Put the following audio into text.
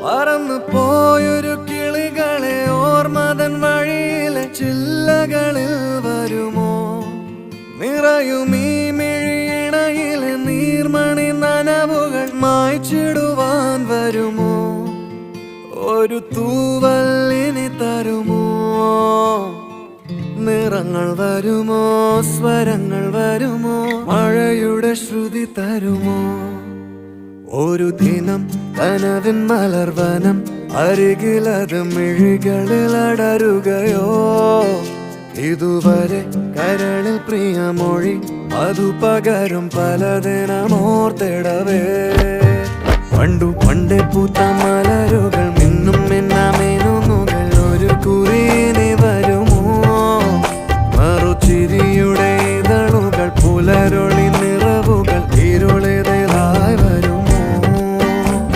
പറന്നു പോയൊരു കിളികളെ ഓർമ്മതൻ വഴിയിലെ ചില്ലകളിൽ വരുമോ? നിറയും ഈ മിഴിയിണയിലെ നീർമണി നനവുകൾ മായ്ച്ചിടുവാൻ വരുമോ? ഒരു തൂവല്ലിനി തരുമോ? നിറങ്ങൾ വരുമോ? സ്വരങ്ങൾ വരുമോ? മഴയുടെ ശ്രുതി തരുമോ? ഒരു ദിനം കനവിൻ മലർവനം അരികിലത് മിഴികളിൽ അടരുകയോ? ഇതുവരെ കരളിൽ പ്രിയമൊഴി അതു പകരും പലതിനമോർത്തിടവേ. പണ്ടു പണ്ടേ പൂത്ത മലരുകൾ